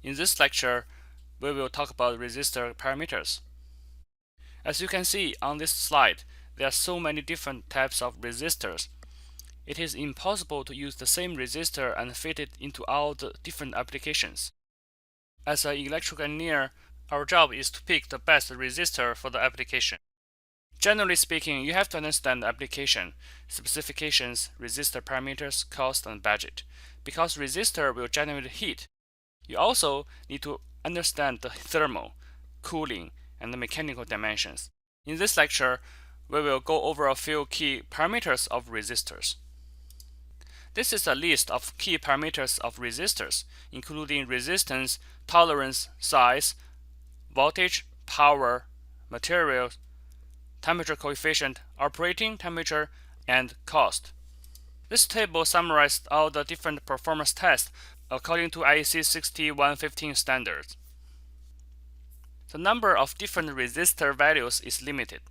In this lecture, we will talk about resistor parameters. As you can see on this slide, there are so many different types of resistors. It is impossible to use the same resistor and fit it into all the different applications. As an electrical engineer, our job is to pick the best resistor for the application. Generally speaking, you have to understand the application, specifications, resistor parameters, cost, and budget. Because resistor will generate heat, you also need to understand the thermal, cooling, and the mechanical dimensions. In this lecture, we will go over a few key parameters of resistors. This is a list of key parameters of resistors, including resistance, tolerance, size, voltage, power, materials, temperature coefficient, operating temperature, and cost. This table summarized all the different performance tests according to IEC 6115 standards. The number of different resistor values is limited.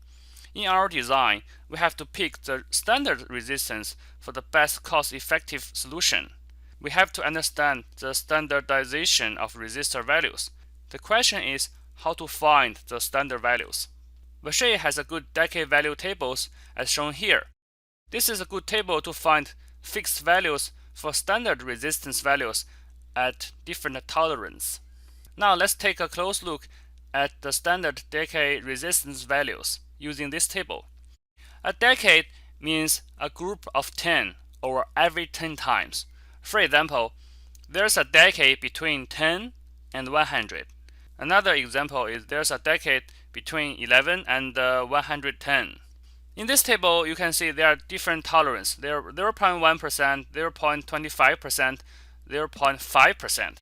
In our design, we have to pick the standard resistance for the best cost-effective solution. We have to understand the standardization of resistor values. The question is how to find the standard values. Vishay has a good decade value tables as shown here. This is a good table to find fixed values for standard resistance values at different tolerance. Now let's take a close look at the standard decade resistance values using this table. A decade means a group of 10 or every 10 times. For example, there's a decade between 10 and 100. Another example is there's a decade between 11 and 110. In this table, you can see there are different tolerance. There are 0.1%, 0.25%, 0.5%.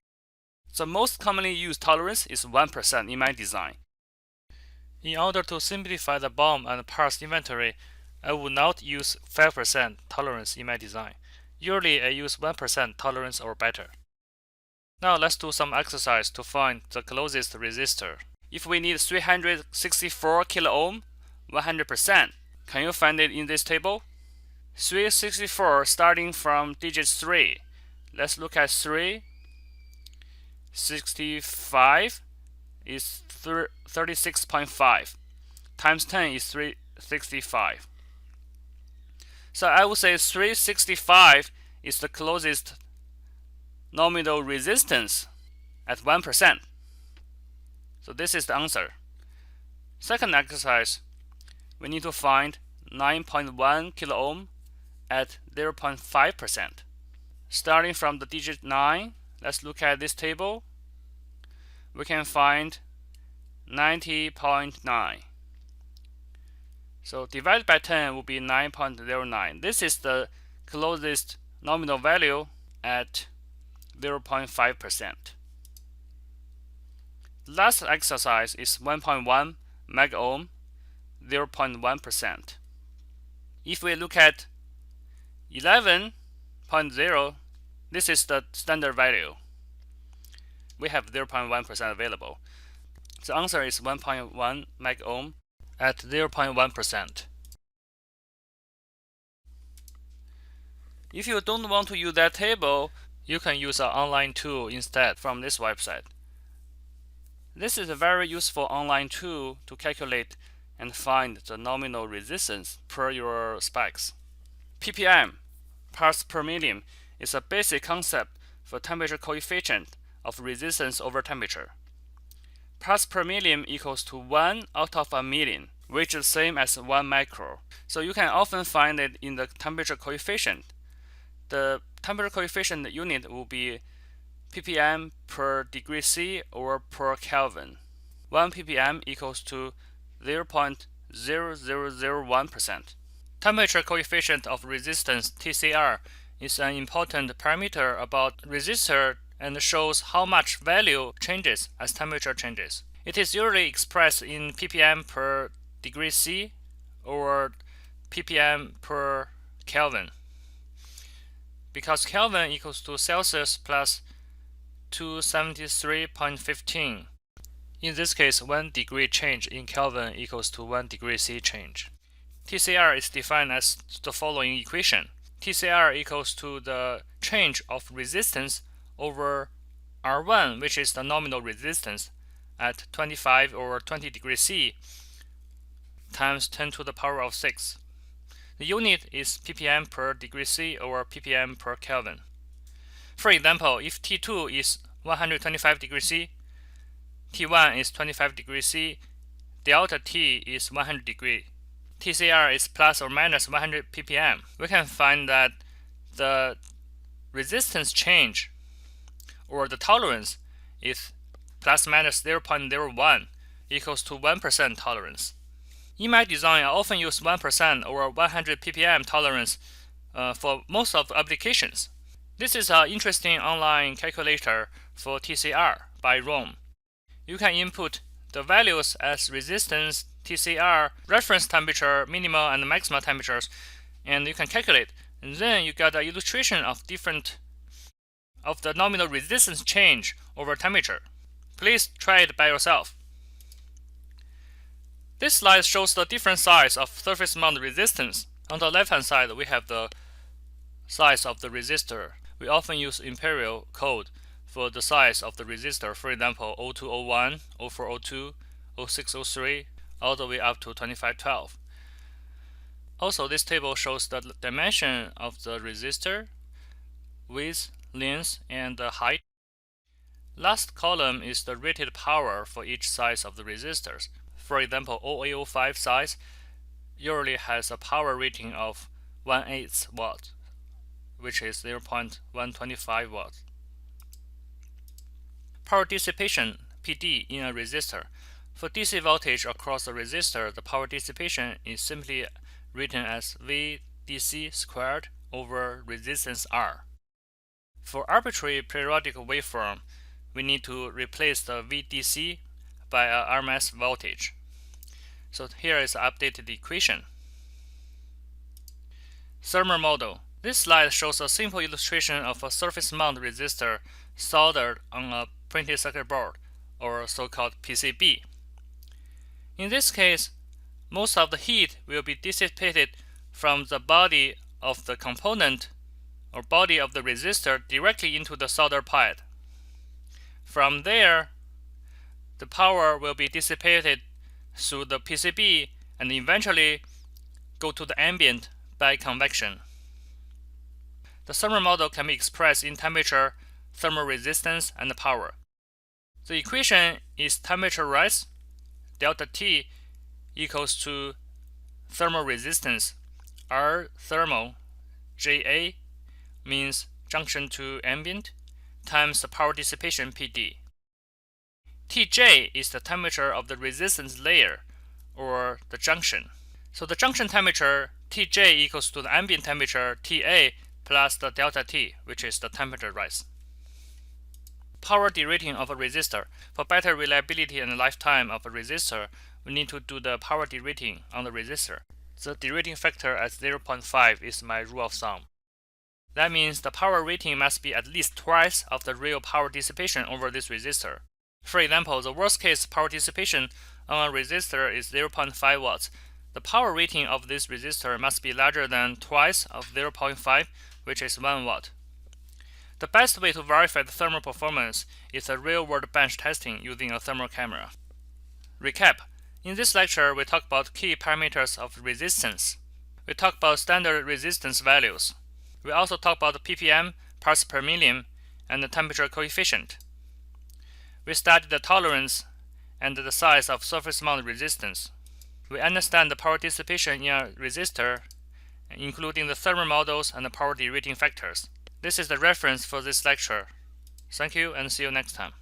The most commonly used tolerance is 1% in my design. In order to simplify the BOM and parts inventory, I will not use 5% tolerance in my design. Usually I use 1% tolerance or better. Now let's do some exercise to find the closest resistor. If we need 364 kilo ohm, 100%, can you find it in this table? 364 starting from digit 3. Let's look at 3. 65 is 36.5 times 10 is 365. So I would say 365 is the closest nominal resistance at 1%. So this is the answer. Second exercise, we need to find 9.1 kilo ohm at 0.5%. Starting from the digit 9, let's look at this table. We can find 90.9. So divided by 10 will be 9.09. This is the closest nominal value at 0.5%. Last exercise is 1.1 mega ohm, 0.1%. If we look at 11.0, this is the standard value. We have 0.1% available. The answer is 1.1 mega ohm at 0.1%. If you don't want to use that table, you can use an online tool instead from this website. This is a very useful online tool to calculate and find the nominal resistance per your specs. ppm, parts per million, is a basic concept for temperature coefficient of resistance over temperature. Parts per million equals to 1 out of a million, which is the same as 1 micro. So you can often find it in the temperature coefficient. The temperature coefficient unit will be ppm per degree C or per Kelvin. 1 ppm equals to 0.0001%. Temperature coefficient of resistance TCR is an important parameter about resistor and shows how much value changes as temperature changes. It is usually expressed in ppm per degree C or ppm per Kelvin, because Kelvin equals to Celsius plus 273.15. In this case, 1 degree change in Kelvin equals to 1 degree C change. TCR is defined as the following equation. TCR equals to the change of resistance over R1, which is the nominal resistance, at 25 or 20 degrees C times 10 to the power of 6. The unit is ppm per degree C or ppm per Kelvin. For example, if T2 is 125 degrees C, T1 is 25 degrees C, delta T is 100 degree, TCR is plus or minus 100 ppm, we can find that the resistance change or the tolerance is plus minus 0.01 equals to 1% tolerance. In my design, I often use 1% or 100 ppm tolerance for most of the applications. This is an interesting online calculator for TCR by ROM. You can input the values as resistance, TCR, reference temperature, minimal and maximal temperatures, and you can calculate. And then you get an illustration of the nominal resistance change over temperature. Please try it by yourself. This slide shows the different size of surface mount resistance. On the left-hand side, we have the size of the resistor. We often use imperial code for the size of the resistor. For example, 0201, 0402, 0603, all the way up to 2512. Also, this table shows the dimension of the resistor, width, length, and the height. Last column is the rated power for each size of the resistors. For example, 0805 size usually has a power rating of 1/8 watt, which is 0.125 watts. Power dissipation, PD, in a resistor. For DC voltage across the resistor, the power dissipation is simply written as VDC squared over resistance R. For arbitrary periodic waveform, we need to replace the VDC by a RMS voltage. So here is the updated equation. Thermal model. This slide shows a simple illustration of a surface mount resistor soldered on a printed circuit board, or so-called PCB. In this case, most of the heat will be dissipated from the body of the component or body of the resistor directly into the solder pad. From there, the power will be dissipated through the PCB and eventually go to the ambient by convection. The thermal model can be expressed in temperature, thermal resistance, and power. The equation is temperature rise, delta T equals to thermal resistance, R thermal, JA means junction to ambient, times the power dissipation PD. Tj is the temperature of the resistance layer, or the junction. So the junction temperature, Tj, equals to the ambient temperature, Ta, plus the delta T, which is the temperature rise. Power derating of a resistor. For better reliability and lifetime of a resistor, we need to do the power derating on the resistor. The derating factor at 0.5 is my rule of thumb. That means the power rating must be at least twice of the real power dissipation over this resistor. For example, the worst case power dissipation on a resistor is 0.5 watts. The power rating of this resistor must be larger than twice of 0.5, which is 1 watt. The best way to verify the thermal performance is a real-world bench testing using a thermal camera. Recap. In this lecture, we talk about key parameters of resistance. We talk about standard resistance values. We also talk about ppm, parts per million, and the temperature coefficient. We studied the tolerance and the size of surface mount resistance. We understand the power dissipation in a resistor, including the thermal models and the power derating factors. This is the reference for this lecture. Thank you and see you next time.